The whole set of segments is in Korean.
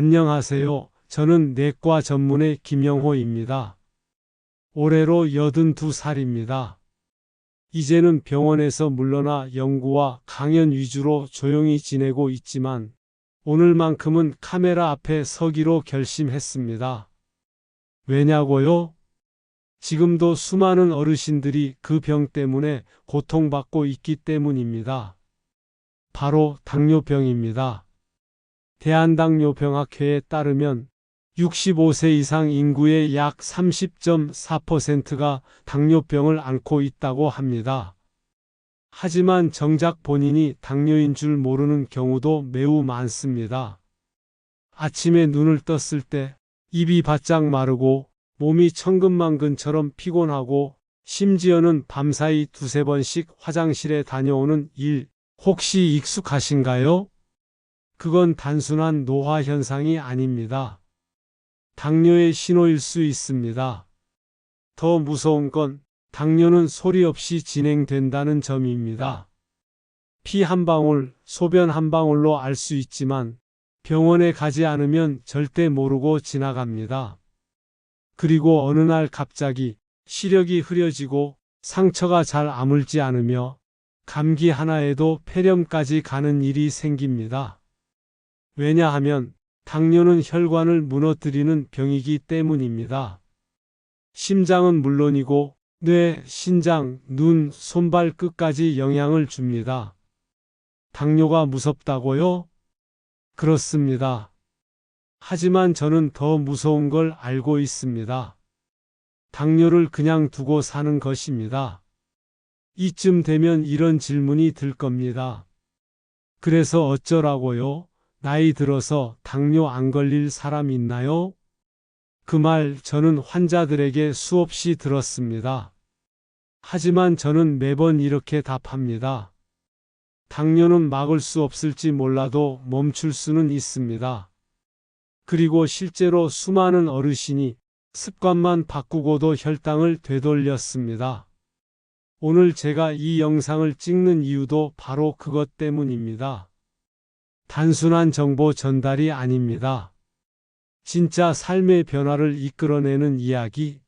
안녕하세요. 저는 내과 전문의 김영호입니다. 올해로 82살입니다. 이제는 병원에서 물러나 연구와 강연 위주로 조용히 지내고 있지만 오늘만큼은 카메라 앞에 서기로 결심했습니다. 왜냐고요? 지금도 수많은 어르신들이 그 병 때문에 고통받고 있기 때문입니다. 바로 당뇨병입니다. 대한당뇨병학회에 따르면 65세 이상 인구의 약 30.4%가 당뇨병을 앓고 있다고 합니다. 하지만 정작 본인이 당뇨인 줄 모르는 경우도 매우 많습니다. 아침에 눈을 떴을 때 입이 바짝 마르고 몸이 천근만근처럼 피곤하고 심지어는 밤사이 두세 번씩 화장실에 다녀오는 일 혹시 익숙하신가요? 그건 단순한 노화 현상이 아닙니다. 당뇨의 신호일 수 있습니다. 더 무서운 건 당뇨는 소리 없이 진행된다는 점입니다. 피 한 방울, 소변 한 방울로 알 수 있지만 병원에 가지 않으면 절대 모르고 지나갑니다. 그리고 어느 날 갑자기 시력이 흐려지고 상처가 잘 아물지 않으며 감기 하나에도 폐렴까지 가는 일이 생깁니다. 왜냐하면 당뇨는 혈관을 무너뜨리는 병이기 때문입니다. 심장은 물론이고 뇌, 신장, 눈, 손발 끝까지 영향을 줍니다. 당뇨가 무섭다고요? 그렇습니다. 하지만 저는 더 무서운 걸 알고 있습니다. 당뇨를 그냥 두고 사는 것입니다. 이쯤 되면 이런 질문이 들 겁니다. 그래서 어쩌라고요? 나이 들어서 당뇨 안 걸릴 사람 있나요? 그 말 저는 환자들에게 수없이 들었습니다. 하지만 저는 매번 이렇게 답합니다. 당뇨는 막을 수 없을지 몰라도 멈출 수는 있습니다. 그리고 실제로 수많은 어르신이 습관만 바꾸고도 혈당을 되돌렸습니다. 오늘 제가 이 영상을 찍는 이유도 바로 그것 때문입니다. 단순한 정보 전달이 아닙니다. 진짜 삶의 변화를 이끌어내는 이야기.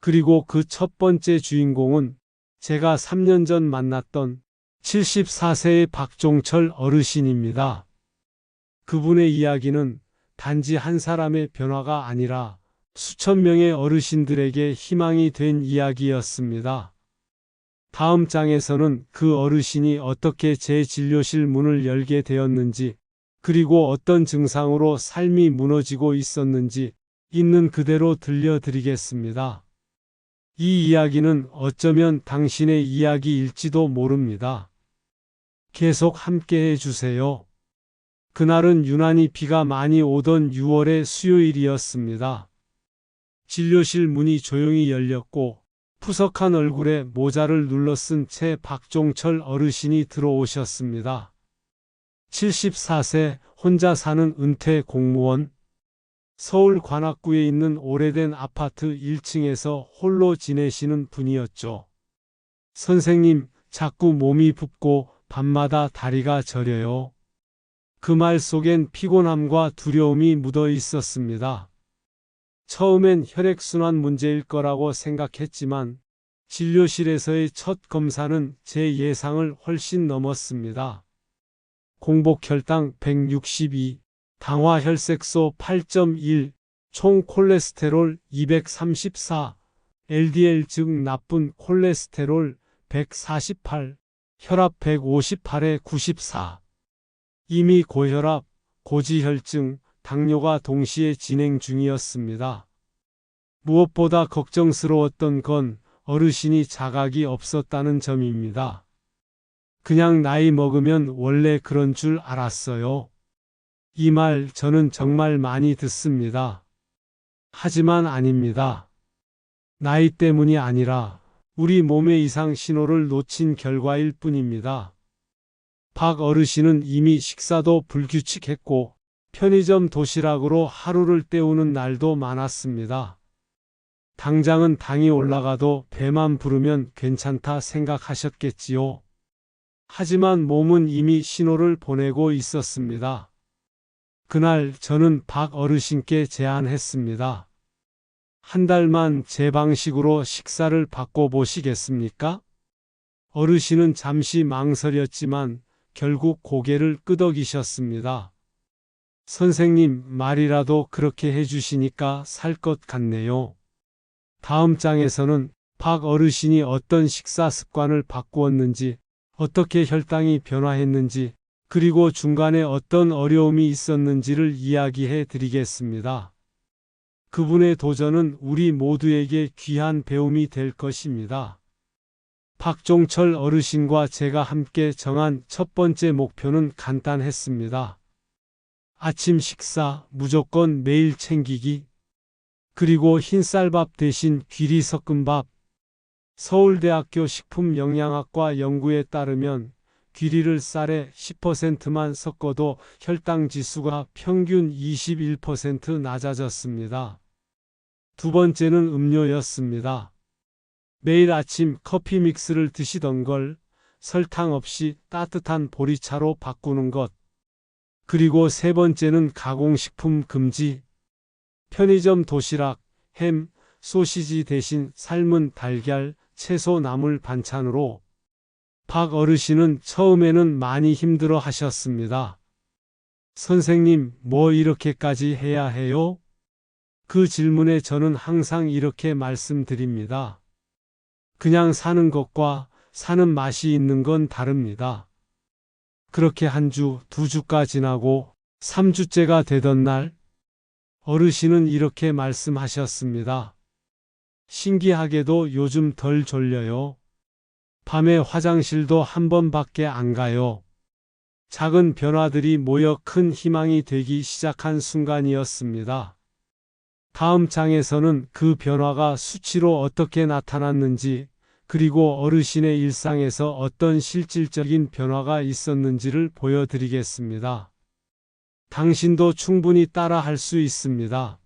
그리고 그 첫 번째 주인공은 제가 3년 전 만났던 74세의 박종철 어르신입니다. 그분의 이야기는 단지 한 사람의 변화가 아니라 수천 명의 어르신들에게 희망이 된 이야기였습니다. 다음 장에서는 그 어르신이 어떻게 제 진료실 문을 열게 되었는지, 그리고 어떤 증상으로 삶이 무너지고 있었는지 있는 그대로 들려드리겠습니다. 이 이야기는 어쩌면 당신의 이야기일지도 모릅니다. 계속 함께 해주세요. 그날은 유난히 비가 많이 오던 6월의 수요일이었습니다. 진료실 문이 조용히 열렸고 푸석한 얼굴에 모자를 눌러 쓴 채 박종철 어르신이 들어오셨습니다. 74세 혼자 사는 은퇴 공무원. 서울 관악구에 있는 오래된 아파트 1층에서 홀로 지내시는 분이었죠. 선생님, 자꾸 몸이 붓고 밤마다 다리가 저려요. 그 말 속엔 피곤함과 두려움이 묻어 있었습니다. 처음엔 혈액순환 문제일 거라고 생각했지만 진료실에서의 첫 검사는 제 예상을 훨씬 넘었습니다. 공복혈당 162, 당화혈색소 8.1, 총 콜레스테롤 234, LDL 즉 나쁜 콜레스테롤 148, 혈압 158에 94. 이미 고혈압, 고지혈증, 당뇨가 동시에 진행 중이었습니다. 무엇보다 걱정스러웠던 건 어르신이 자각이 없었다는 점입니다. 그냥 나이 먹으면 원래 그런 줄 알았어요. 이 말 저는 정말 많이 듣습니다. 하지만 아닙니다. 나이 때문이 아니라 우리 몸의 이상 신호를 놓친 결과일 뿐입니다. 박 어르신은 이미 식사도 불규칙했고 편의점 도시락으로 하루를 때우는 날도 많았습니다. 당장은 당이 올라가도 배만 부르면 괜찮다 생각하셨겠지요. 하지만 몸은 이미 신호를 보내고 있었습니다. 그날 저는 박 어르신께 제안했습니다. 한 달만 제 방식으로 식사를 바꿔보시겠습니까? 어르신은 잠시 망설였지만 결국 고개를 끄덕이셨습니다. 선생님 말이라도 그렇게 해주시니까 살 것 같네요. 다음 장에서는 박 어르신이 어떤 식사 습관을 바꾸었는지, 어떻게 혈당이 변화했는지, 그리고 중간에 어떤 어려움이 있었는지를 이야기해 드리겠습니다. 그분의 도전은 우리 모두에게 귀한 배움이 될 것입니다. 박종철 어르신과 제가 함께 정한 첫 번째 목표는 간단했습니다. 아침 식사 무조건 매일 챙기기. 그리고 흰쌀밥 대신 귀리 섞은 밥. 서울대학교 식품영양학과 연구에 따르면 귀리를 쌀에 10%만 섞어도 혈당 지수가 평균 21% 낮아졌습니다. 두 번째는 음료였습니다. 매일 아침 커피 믹스를 드시던 걸 설탕 없이 따뜻한 보리차로 바꾸는 것. 그리고 세 번째는 가공식품 금지. 편의점 도시락, 햄, 소시지 대신 삶은 달걀, 채소 나물 반찬으로. 박 어르신은 처음에는 많이 힘들어 하셨습니다. 선생님, 뭐 이렇게까지 해야 해요? 그 질문에 저는 항상 이렇게 말씀드립니다. 그냥 사는 것과 사는 맛이 있는 건 다릅니다. 그렇게 한 주, 두 주가 지나고 3주째가 되던 날, 어르신은 이렇게 말씀하셨습니다. 신기하게도 요즘 덜 졸려요. 밤에 화장실도 한 번밖에 안 가요. 작은 변화들이 모여 큰 희망이 되기 시작한 순간이었습니다. 다음 장에서는 그 변화가 수치로 어떻게 나타났는지, 그리고 어르신의 일상에서 어떤 실질적인 변화가 있었는지를 보여드리겠습니다. 당신도 충분히 따라할 수 있습니다.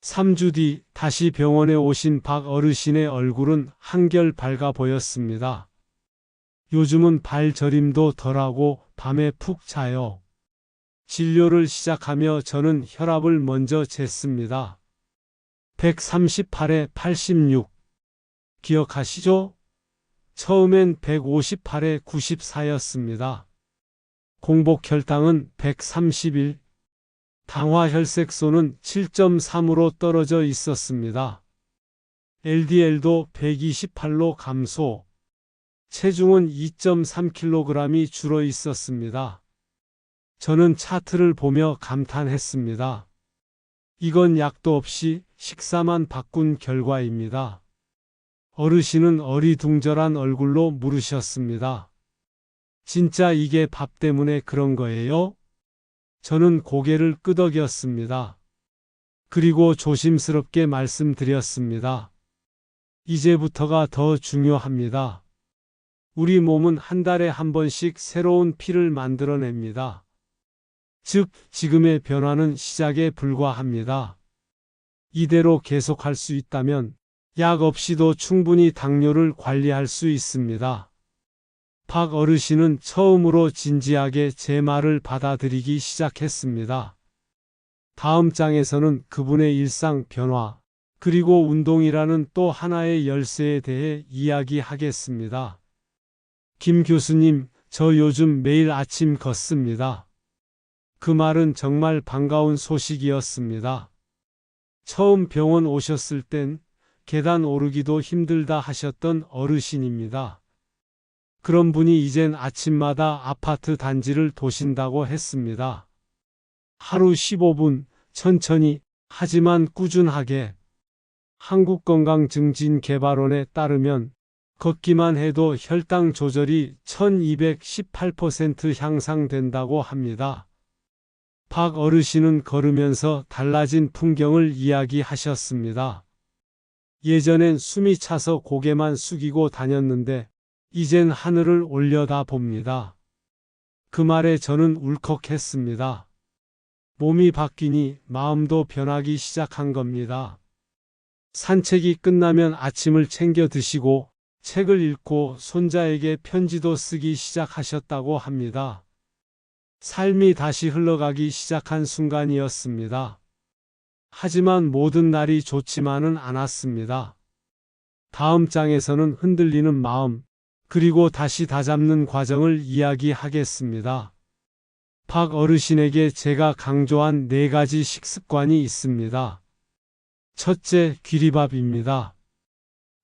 3주 뒤 다시 병원에 오신 박 어르신의 얼굴은 한결 밝아 보였습니다. 요즘은 발 저림도 덜하고 밤에 푹 자요. 진료를 시작하며 저는 혈압을 먼저 쟀습니다. 138에 86. 기억하시죠? 처음엔 158에 94였습니다. 공복혈당은 131. 당화혈색소는 7.3으로 떨어져 있었습니다. LDL도 128로 감소. 체중은 2.3kg이 줄어 있었습니다. 저는 차트를 보며 감탄했습니다. 이건 약도 없이 식사만 바꾼 결과입니다. 어르신은 어리둥절한 얼굴로 물으셨습니다. 진짜 이게 밥 때문에 그런 거예요? 저는 고개를 끄덕였습니다. 그리고 조심스럽게 말씀드렸습니다. 이제부터가 더 중요합니다. 우리 몸은 한 달에 한 번씩 새로운 피를 만들어냅니다. 즉, 지금의 변화는 시작에 불과합니다. 이대로 계속할 수 있다면 약 없이도 충분히 당뇨를 관리할 수 있습니다. 박 어르신은 처음으로 진지하게 제 말을 받아들이기 시작했습니다. 다음 장에서는 그분의 일상 변화, 그리고 운동이라는 또 하나의 열쇠에 대해 이야기하겠습니다. 김 교수님, 저 요즘 매일 아침 걷습니다. 그 말은 정말 반가운 소식이었습니다. 처음 병원 오셨을 땐 계단 오르기도 힘들다 하셨던 어르신입니다. 그런 분이 이젠 아침마다 아파트 단지를 도신다고 했습니다. 하루 15분, 천천히, 하지만 꾸준하게. 한국건강증진개발원에 따르면 걷기만 해도 혈당 조절이 1218% 향상된다고 합니다. 박 어르신은 걸으면서 달라진 풍경을 이야기하셨습니다. 예전엔 숨이 차서 고개만 숙이고 다녔는데 이젠 하늘을 올려다 봅니다. 그 말에 저는 울컥했습니다. 몸이 바뀌니 마음도 변하기 시작한 겁니다. 산책이 끝나면 아침을 챙겨 드시고 책을 읽고 손자에게 편지도 쓰기 시작하셨다고 합니다. 삶이 다시 흘러가기 시작한 순간이었습니다. 하지만 모든 날이 좋지만은 않았습니다. 다음 장에서는 흔들리는 마음, 그리고 다시 다잡는 과정을 이야기하겠습니다. 박 어르신에게 제가 강조한 4가지 식습관이 있습니다. 첫째, 귀리밥입니다.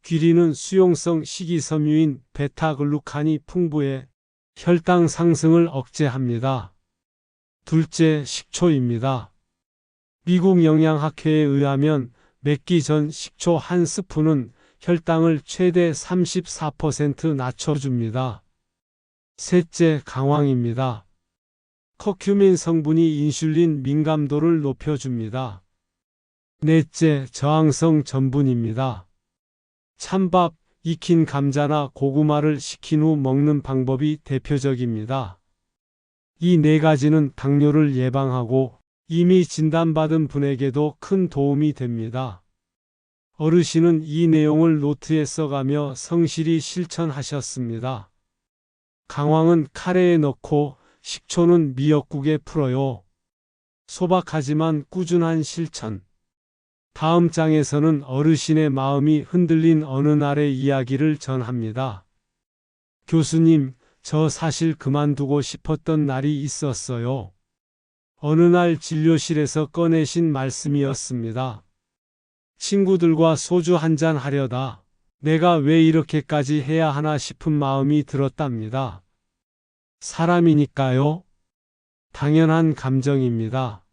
귀리는 수용성 식이섬유인 베타글루칸이 풍부해 혈당 상승을 억제합니다. 둘째, 식초입니다. 미국 영양학회에 의하면 먹기 전 식초 1스푼은 혈당을 최대 34% 낮춰줍니다. 셋째, 강황입니다. 커큐민 성분이 인슐린 민감도를 높여줍니다. 넷째, 저항성 전분입니다. 찬밥, 익힌 감자나 고구마를 식힌 후 먹는 방법이 대표적입니다. 이 4가지는 당뇨를 예방하고 이미 진단받은 분에게도 큰 도움이 됩니다. 어르신은 이 내용을 노트에 써가며 성실히 실천하셨습니다. 강황은 카레에 넣고 식초는 미역국에 풀어요. 소박하지만 꾸준한 실천. 다음 장에서는 어르신의 마음이 흔들린 어느 날의 이야기를 전합니다. 교수님, 저 사실 그만두고 싶었던 날이 있었어요. 어느 날 진료실에서 꺼내신 말씀이었습니다. 친구들과 소주 한잔 하려다 내가 왜 이렇게까지 해야 하나 싶은 마음이 들었답니다. 사람이니까요. 당연한 감정입니다.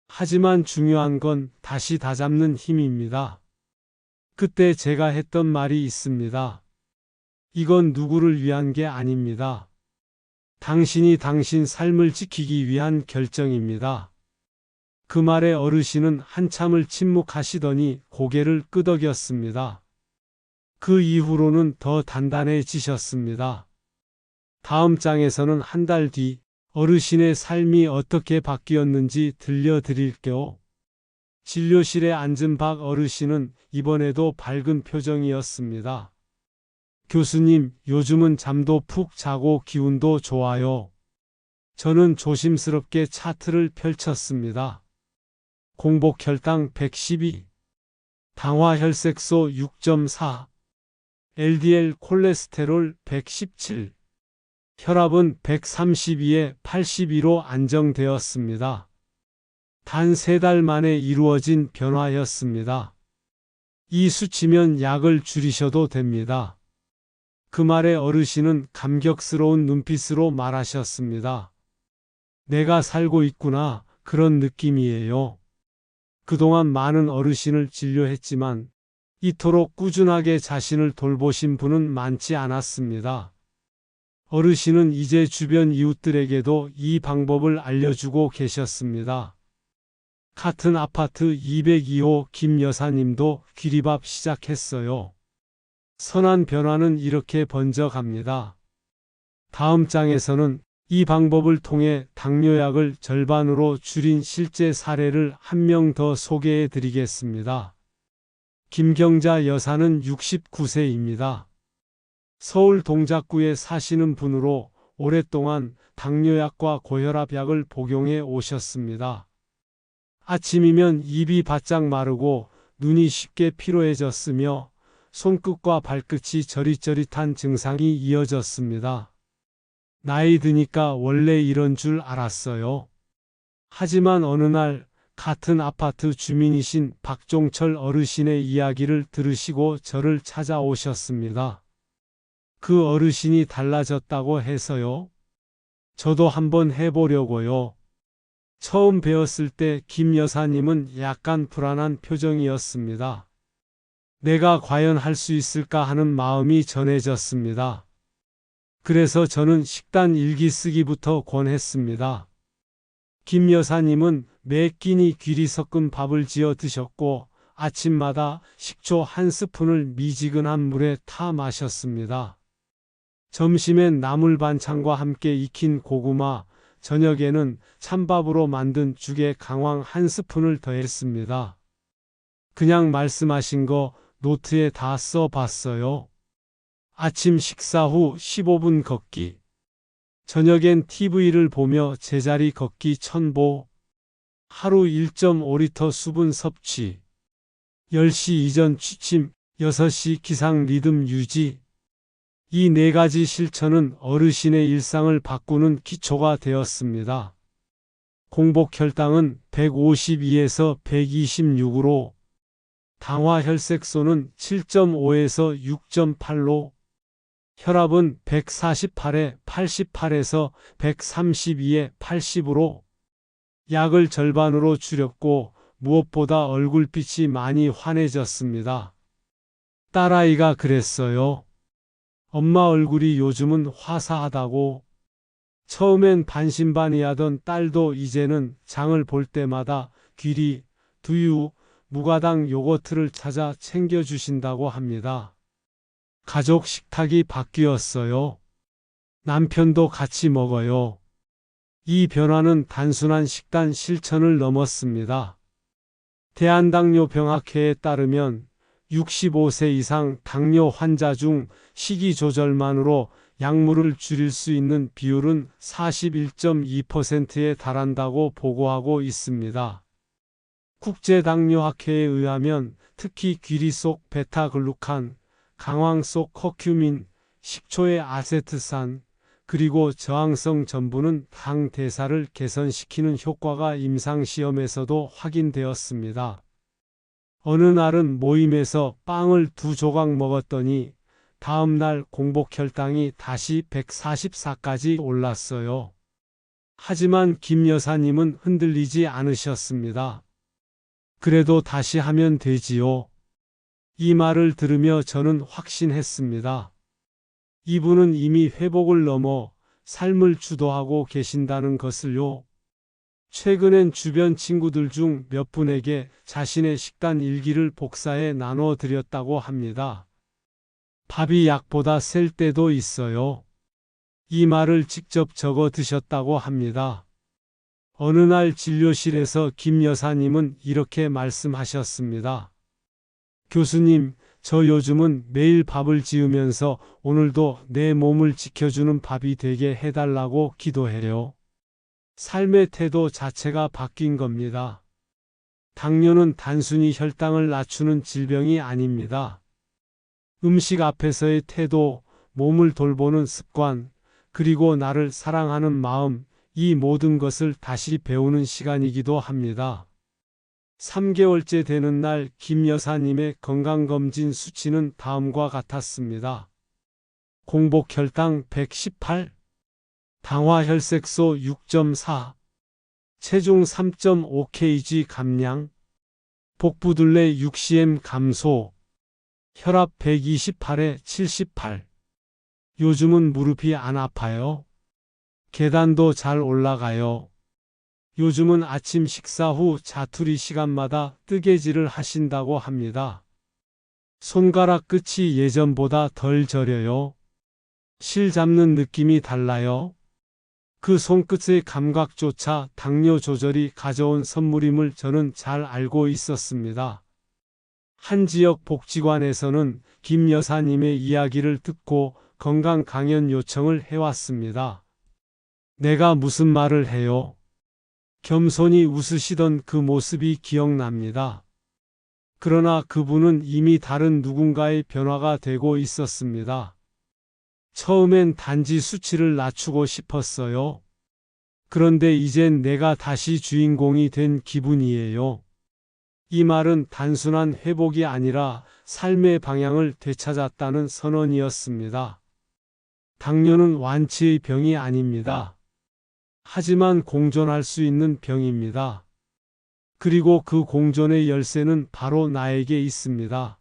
하지만 중요한 건 다시 다잡는 힘입니다. 그때 제가 했던 말이 있습니다. 이건 누구를 위한 게 아닙니다. 당신이 당신 삶을 지키기 위한 결정입니다. 그 말에 어르신은 한참을 침묵하시더니 고개를 끄덕였습니다. 그 이후로는 더 단단해지셨습니다. 다음 장에서는 한 달 뒤 어르신의 삶이 어떻게 바뀌었는지 들려드릴게요. 진료실에 앉은 박 어르신은 이번에도 밝은 표정이었습니다. 교수님, 요즘은 잠도 푹 자고 기운도 좋아요. 저는 조심스럽게 차트를 펼쳤습니다. 공복 혈당 112, 당화 혈색소 6.4, LDL 콜레스테롤 117, 혈압은 132에 82로 안정되었습니다. 단 3달 만에 이루어진 변화였습니다. 이 수치면 약을 줄이셔도 됩니다. 그 말에 어르신은 감격스러운 눈빛으로 말하셨습니다. 내가 살고 있구나, 그런 느낌이에요. 그동안 많은 어르신을 진료했지만 이토록 꾸준하게 자신을 돌보신 분은 많지 않았습니다. 어르신은 이제 주변 이웃들에게도 이 방법을 알려주고 계셨습니다. 같은 아파트 202호 김 여사님도 귀리밥 시작했어요. 선한 변화는 이렇게 번져갑니다. 다음 장에서는 이 방법을 통해 당뇨약을 절반으로 줄인 실제 사례를 한 명 더 소개해 드리겠습니다. 김경자 여사는 69세입니다. 서울 동작구에 사시는 분으로 오랫동안 당뇨약과 고혈압약을 복용해 오셨습니다. 아침이면 입이 바짝 마르고 눈이 쉽게 피로해졌으며 손끝과 발끝이 저릿저릿한 증상이 이어졌습니다. 나이 드니까 원래 이런 줄 알았어요. 하지만 어느 날 같은 아파트 주민이신 박종철 어르신의 이야기를 들으시고 저를 찾아오셨습니다. 그 어르신이 달라졌다고 해서요. 저도 한번 해보려고요. 처음 뵈었을 때 김 여사님은 약간 불안한 표정이었습니다. 내가 과연 할 수 있을까 하는 마음이 전해졌습니다. 그래서 저는 식단 일기 쓰기부터 권했습니다. 김 여사님은 매 끼니 귀리 섞은 밥을 지어 드셨고 아침마다 식초 1스푼을 미지근한 물에 타 마셨습니다. 점심엔 나물 반찬과 함께 익힌 고구마, 저녁에는 찬밥으로 만든 죽에 강황 1스푼을 더했습니다. 그냥 말씀하신 거 노트에 다 써봤어요. 아침 식사 후 15분 걷기. 저녁엔 TV를 보며 제자리 걷기 천보, 하루 1.5리터 수분 섭취, 10시 이전 취침, 6시 기상 리듬 유지. 이 네 가지 실천은 어르신의 일상을 바꾸는 기초가 되었습니다. 공복 혈당은 152에서 126으로, 당화 혈색소는 7.5에서 6.8로, 혈압은 148에 88에서 132에 80으로, 약을 절반으로 줄였고 무엇보다 얼굴빛이 많이 환해졌습니다. 딸아이가 그랬어요. 엄마 얼굴이 요즘은 화사하다고. 처음엔 반신반의하던 딸도 이제는 장을 볼 때마다 귀리, 두유, 무가당 요거트를 찾아 챙겨주신다고 합니다. 가족 식탁이 바뀌었어요. 남편도 같이 먹어요. 이 변화는 단순한 식단 실천을 넘었습니다. 대한당뇨병학회에 따르면 65세 이상 당뇨 환자 중 식이 조절만으로 약물을 줄일 수 있는 비율은 41.2%에 달한다고 보고하고 있습니다. 국제당뇨학회에 의하면 특히 귀리 속 베타글루칸, 강황 속 커큐민, 식초의 아세트산, 그리고 저항성 전분은 당 대사를 개선시키는 효과가 임상시험에서도 확인되었습니다. 어느 날은 모임에서 빵을 2조각 먹었더니 다음 날 공복 혈당이 다시 144까지 올랐어요. 하지만 김 여사님은 흔들리지 않으셨습니다. 그래도 다시 하면 되지요. 이 말을 들으며 저는 확신했습니다. 이분은 이미 회복을 넘어 삶을 주도하고 계신다는 것을요. 최근엔 주변 친구들 중 몇 분에게 자신의 식단 일기를 복사해 나눠 드렸다고 합니다. 밥이 약보다 셀 때도 있어요. 이 말을 직접 적어 드셨다고 합니다. 어느 날 진료실에서 김 여사님은 이렇게 말씀하셨습니다. 교수님, 저 요즘은 매일 밥을 지으면서 오늘도 내 몸을 지켜주는 밥이 되게 해달라고 기도해요. 삶의 태도 자체가 바뀐 겁니다. 당뇨는 단순히 혈당을 낮추는 질병이 아닙니다. 음식 앞에서의 태도, 몸을 돌보는 습관, 그리고 나를 사랑하는 마음, 이 모든 것을 다시 배우는 시간이기도 합니다. 3개월째 되는 날 김 여사님의 건강검진 수치는 다음과 같았습니다. 공복 혈당 118, 당화 혈색소 6.4, 체중 3.5kg 감량, 복부둘레 6cm 감소, 혈압 128에 78. 요즘은 무릎이 안 아파요. 계단도 잘 올라가요. 요즘은 아침 식사 후 자투리 시간마다 뜨개질을 하신다고 합니다. 손가락 끝이 예전보다 덜 저려요. 실 잡는 느낌이 달라요. 그 손끝의 감각조차 당뇨 조절이 가져온 선물임을 저는 잘 알고 있었습니다. 한 지역 복지관에서는 김 여사님의 이야기를 듣고 건강 강연 요청을 해왔습니다. 내가 무슨 말을 해요? 겸손히 웃으시던 그 모습이 기억납니다. 그러나 그분은 이미 다른 누군가의 변화가 되고 있었습니다. 처음엔 단지 수치를 낮추고 싶었어요. 그런데 이젠 내가 다시 주인공이 된 기분이에요. 이 말은 단순한 회복이 아니라 삶의 방향을 되찾았다는 선언이었습니다. 당뇨는 완치의 병이 아닙니다. 하지만 공존할 수 있는 병입니다. 그리고 그 공존의 열쇠는 바로 나에게 있습니다.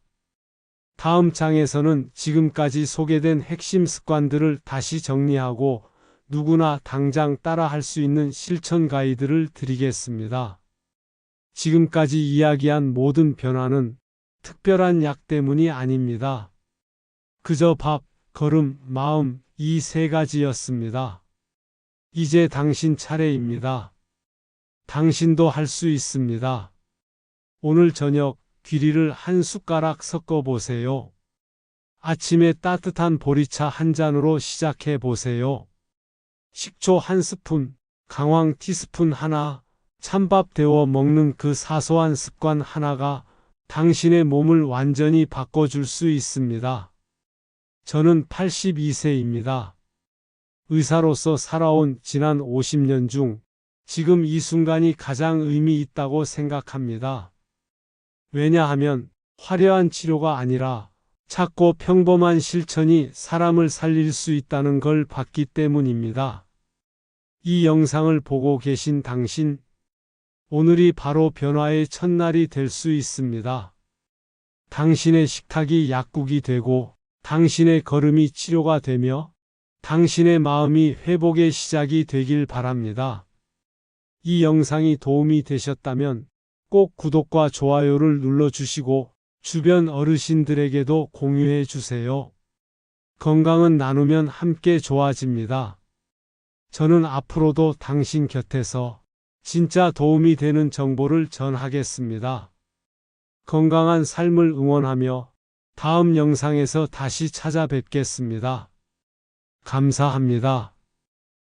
다음 장에서는 지금까지 소개된 핵심 습관들을 다시 정리하고 누구나 당장 따라 할 수 있는 실천 가이드를 드리겠습니다. 지금까지 이야기한 모든 변화는 특별한 약 때문이 아닙니다. 그저 밥, 걸음, 마음, 이 세 가지였습니다. 이제 당신 차례입니다. 당신도 할 수 있습니다. 오늘 저녁 귀리를 한 숟가락 섞어 보세요. 아침에 따뜻한 보리차 한 잔으로 시작해 보세요. 식초 1스푼, 강황 티스푼 하나, 찬밥 데워 먹는 그 사소한 습관 하나가 당신의 몸을 완전히 바꿔줄 수 있습니다. 저는 82세입니다. 의사로서 살아온 지난 50년 중 지금 이 순간이 가장 의미 있다고 생각합니다. 왜냐하면 화려한 치료가 아니라 작고 평범한 실천이 사람을 살릴 수 있다는 걸 봤기 때문입니다. 이 영상을 보고 계신 당신, 오늘이 바로 변화의 첫날이 될 수 있습니다. 당신의 식탁이 약국이 되고, 당신의 걸음이 치료가 되며, 당신의 마음이 회복의 시작이 되길 바랍니다. 이 영상이 도움이 되셨다면 꼭 구독과 좋아요를 눌러주시고 주변 어르신들에게도 공유해 주세요. 건강은 나누면 함께 좋아집니다. 저는 앞으로도 당신 곁에서 진짜 도움이 되는 정보를 전하겠습니다. 건강한 삶을 응원하며 다음 영상에서 다시 찾아뵙겠습니다. 감사합니다.